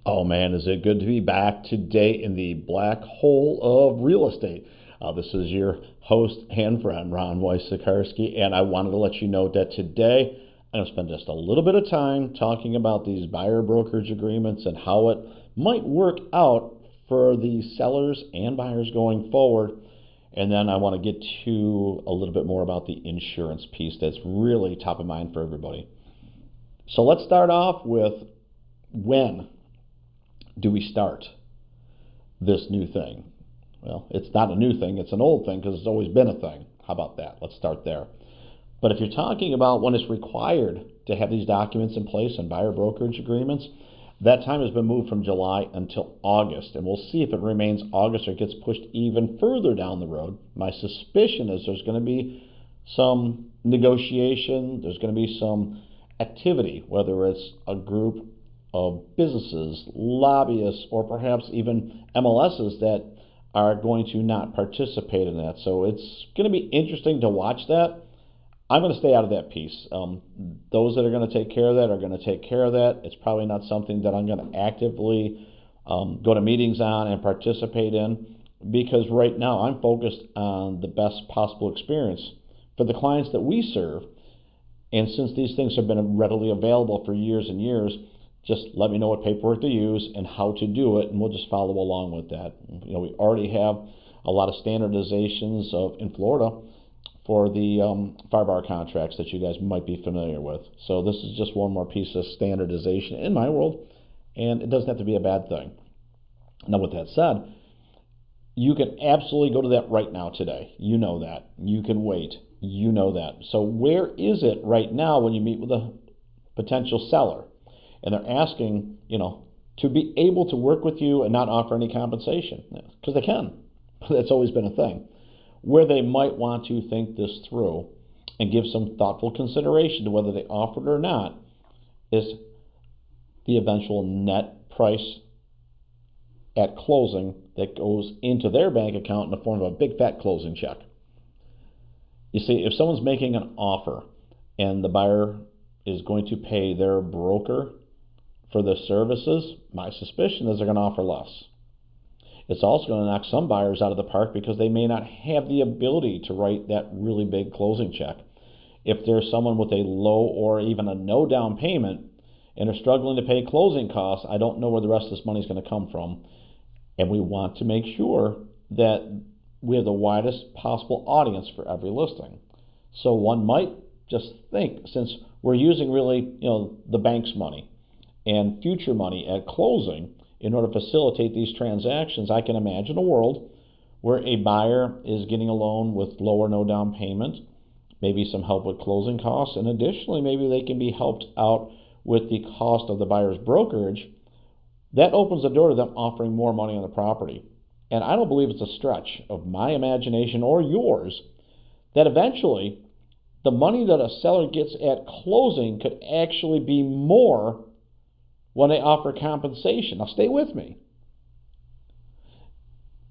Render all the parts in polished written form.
Oh man, is it good to be back today in the black hole of real estate? This is your host and friend, Ron Weiss-Sikarski, and I wanted to let you know that today I'm going to spend just a little bit of time talking about these buyer brokerage agreements and how it might work out for the sellers and buyers going forward. And then I want to get to a little bit more about the insurance piece that's really top of mind for everybody. So let's start off with when do we start this new thing? Well, it's not a new thing, it's an old thing because it's always been a thing. How about that? Let's start there. But if you're talking about when it's required to have these documents in place and buyer brokerage agreements, that time has been moved from July until August, and we'll see if it remains August or gets pushed even further down the road. My suspicion is there's going to be some negotiation, there's going to be some activity, whether it's a group of businesses, lobbyists, or perhaps even MLSs that are going to not participate in that. So it's going to be interesting to watch that. I'm going to stay out of that piece. Those that are going to take care of that are going to take care of that. It's probably not something that I'm going to actively go to meetings on and participate in, because right now I'm focused on the best possible experience for the clients that we serve. And since these things have been readily available for years and years, just let me know what paperwork to use and how to do it, and we'll just follow along with that. We already have a lot of standardizations in Florida for the fire contracts that you guys might be familiar with. So this is just one more piece of standardization in my world, and it doesn't have to be a bad thing. Now, with that said, you can absolutely go to that right now today. You know that. You can wait. You know that. So where is it right now when you meet with a potential seller and they're asking, to be able to work with you and not offer any compensation? Because they can. That's always been a thing. Where they might want to think this through and give some thoughtful consideration to whether they offer it or not is the eventual net price at closing that goes into their bank account in the form of a big fat closing check. You see, if someone's making an offer and the buyer is going to pay their broker for the services, my suspicion is they're going to offer less. It's also going to knock some buyers out of the park because they may not have the ability to write that really big closing check. If there's someone with a low or even a no down payment and are struggling to pay closing costs, I don't know where the rest of this money is going to come from. And we want to make sure that we have the widest possible audience for every listing. So one might just think, since we're using really, the bank's money and future money at closing in order to facilitate these transactions, I can imagine a world where a buyer is getting a loan with low or no down payment, maybe some help with closing costs, and additionally maybe they can be helped out with the cost of the buyer's brokerage. That opens the door to them offering more money on the property. And I don't believe it's a stretch of my imagination or yours that eventually the money that a seller gets at closing could actually be more when they offer compensation. Now stay with me.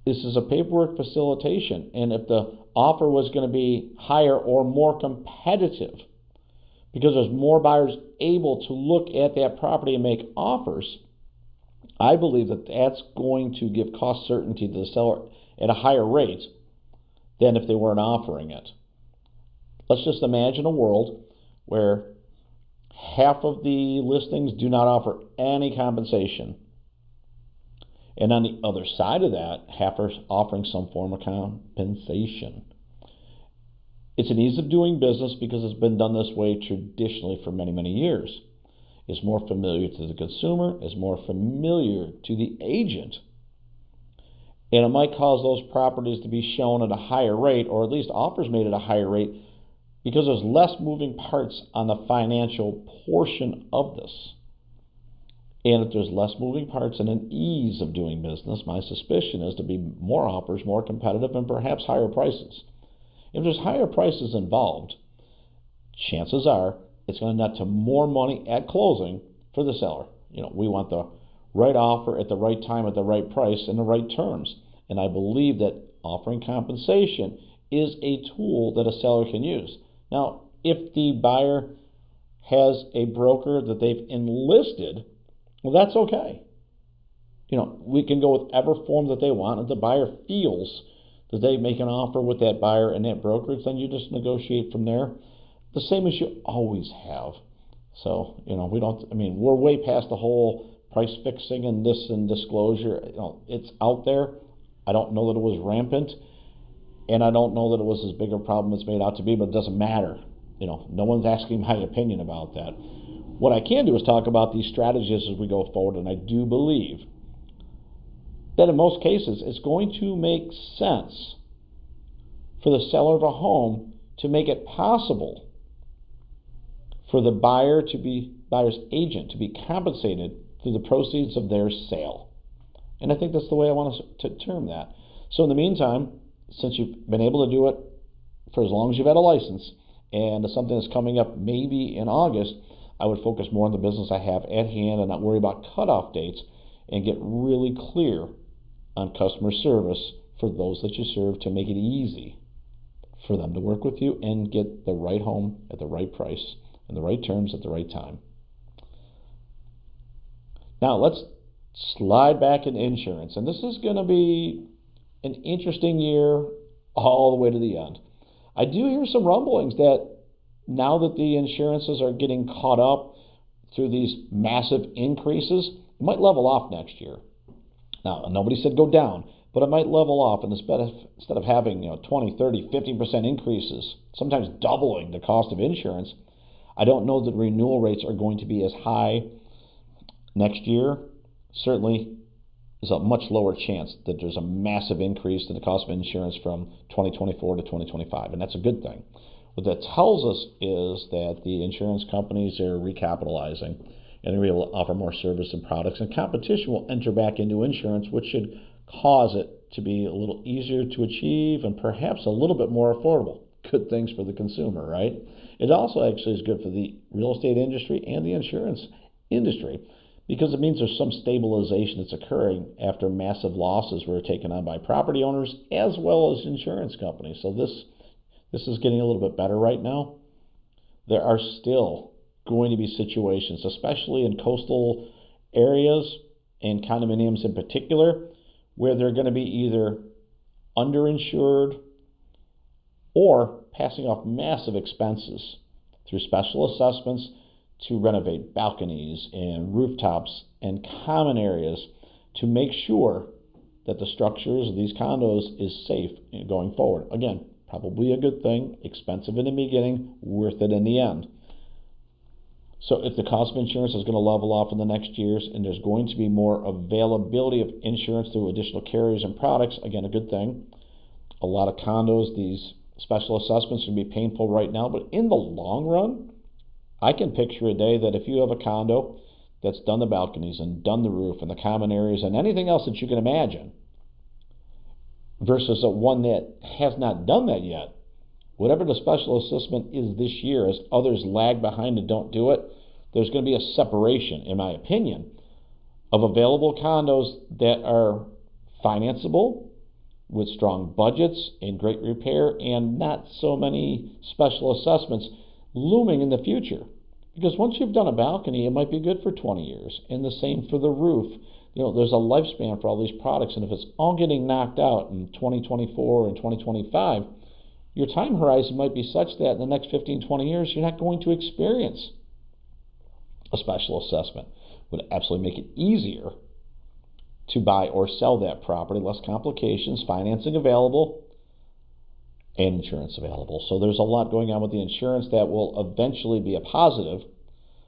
This is a paperwork facilitation, and if the offer was going to be higher or more competitive because there's more buyers able to look at that property and make offers, I believe that that's going to give cost certainty to the seller at a higher rate than if they weren't offering it. Let's just imagine a world where half of the listings do not offer any compensation, and on the other side of that, half are offering some form of compensation. It's an ease of doing business because it's been done this way traditionally for many, many years. Is more familiar to the consumer, is more familiar to the agent. And it might cause those properties to be shown at a higher rate, or at least offers made at a higher rate, because there's less moving parts on the financial portion of this. And if there's less moving parts and an ease of doing business, my suspicion is to be more offers, more competitive, and perhaps higher prices. If there's higher prices involved, chances are it's going to net to more money at closing for the seller. We want the right offer at the right time at the right price and the right terms. And I believe that offering compensation is a tool that a seller can use. Now, if the buyer has a broker that they've enlisted, well, that's okay. we can go with whatever form that they want. If the buyer feels that they make an offer with that buyer and that brokerage, then you just negotiate from there, the same as you always have. So, we're way past the whole price fixing and this and disclosure. It's out there. I don't know that it was rampant, and I don't know that it was as big a problem as it's made out to be, but it doesn't matter. No one's asking my opinion about that. What I can do is talk about these strategies as we go forward, and I do believe that in most cases it's going to make sense for the seller of a home to make it possible for the buyer's agent to be compensated through the proceeds of their sale. And I think that's the way I want to term that. So in the meantime, since you've been able to do it for as long as you've had a license, and something that's coming up maybe in August, I would focus more on the business I have at hand and not worry about cutoff dates, and get really clear on customer service for those that you serve to make it easy for them to work with you and get the right home at the right price and the right terms at the right time. Now let's slide back into insurance, and this is going to be an interesting year all the way to the end. I do hear some rumblings that now that the insurances are getting caught up through these massive increases, it might level off next year. Now, nobody said go down, but it might level off, and instead of having 20, 30, 50% increases, sometimes doubling the cost of insurance, I don't know that renewal rates are going to be as high next year. Certainly, there's a much lower chance that there's a massive increase in the cost of insurance from 2024 to 2025, and that's a good thing. What that tells us is that the insurance companies are recapitalizing, and they're able to offer more service and products, and competition will enter back into insurance, which should cause it to be a little easier to achieve and perhaps a little bit more affordable. Good things for the consumer, right? It also actually is good for the real estate industry and the insurance industry, because it means there's some stabilization that's occurring after massive losses were taken on by property owners as well as insurance companies. So this is getting a little bit better right now. There are still going to be situations, especially in coastal areas and condominiums in particular, where they're going to be either underinsured or passing off massive expenses through special assessments to renovate balconies and rooftops and common areas to make sure that the structures of these condos is safe going forward. Again, probably a good thing, expensive in the beginning, worth it in the end. So if the cost of insurance is going to level off in the next years and there's going to be more availability of insurance through additional carriers and products, again, a good thing. A lot of condos, these special assessments can be painful right now, but in the long run, I can picture a day that if you have a condo that's done the balconies and done the roof and the common areas and anything else that you can imagine, versus one that has not done that yet, whatever the special assessment is this year, as others lag behind and don't do it, there's going to be a separation, in my opinion, of available condos that are financeable, with strong budgets and great repair, and not so many special assessments looming in the future. Because once you've done a balcony, it might be good for 20 years, and the same for the roof. There's a lifespan for all these products, and if it's all getting knocked out in 2024 and 2025, your time horizon might be such that in the next 15, 20 years, you're not going to experience a special assessment. Would absolutely make it easier to buy or sell that property, less complications, financing available, and insurance available. So there's a lot going on with the insurance that will eventually be a positive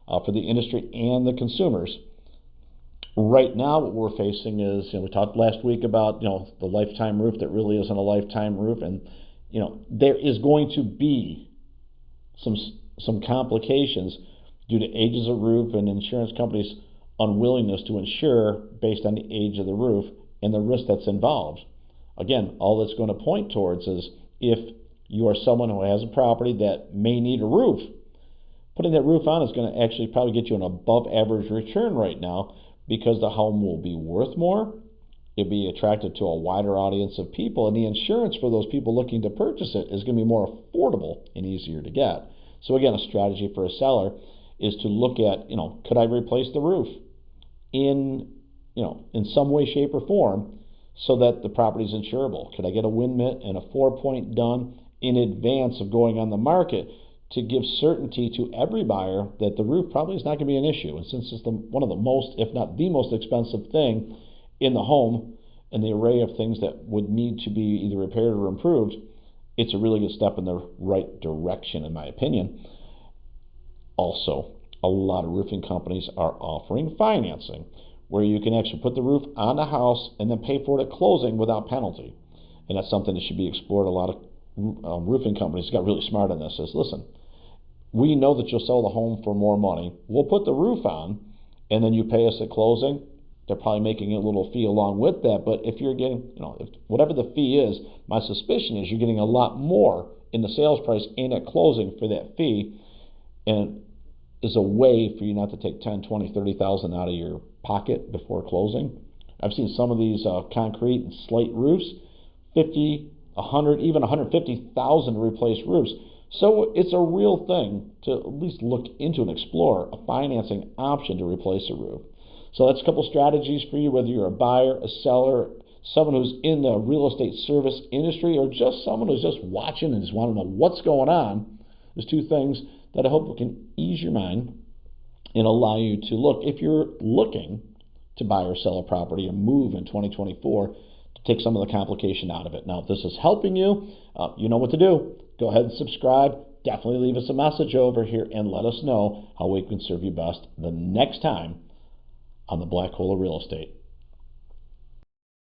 for the industry and the consumers. Right now, what we're facing is, we talked last week about, the lifetime roof that really isn't a lifetime roof, and there is going to be some complications due to ages of roof and insurance companies' unwillingness to insure based on the age of the roof and the risk that's involved. Again, all that's going to point towards is if you are someone who has a property that may need a roof, putting that roof on is going to actually probably get you an above average return right now, because the home will be worth more, it'll be attractive to a wider audience of people, and the insurance for those people looking to purchase it is going to be more affordable and easier to get. So again, a strategy for a seller is to look at, could I replace the roof in in some way, shape, or form so that the property is insurable? Could I get a win mitt and a 4-point done in advance of going on the market to give certainty to every buyer that the roof probably is not going to be an issue? And since it's one of the most, if not the most expensive thing in the home and the array of things that would need to be either repaired or improved, it's a really good step in the right direction, in my opinion. Also, a lot of roofing companies are offering financing where you can actually put the roof on the house and then pay for it at closing without penalty. And that's something that should be explored. A lot of roofing companies got really smart on this. Says, listen, we know that you'll sell the home for more money. We'll put the roof on, and then you pay us at closing. They're probably making a little fee along with that. But if you're getting, if whatever the fee is, my suspicion is you're getting a lot more in the sales price and at closing for that fee. And is a way for you not to take 10, 20, 30,000 out of your pocket before closing. I've seen some of these concrete and slate roofs, 50, 100, even 150,000 to replace roofs. So it's a real thing to at least look into and explore a financing option to replace a roof. So that's a couple strategies for you, whether you're a buyer, a seller, someone who's in the real estate service industry, or just someone who's just watching and just want to know what's going on. There's two things that I hope can ease your mind and allow you to look, if you're looking to buy or sell a property or move in 2024, to take some of the complication out of it. Now, if this is helping you, you know what to do. Go ahead and subscribe. Definitely leave us a message over here and let us know how we can serve you best the next time on the Black Hole of Real Estate.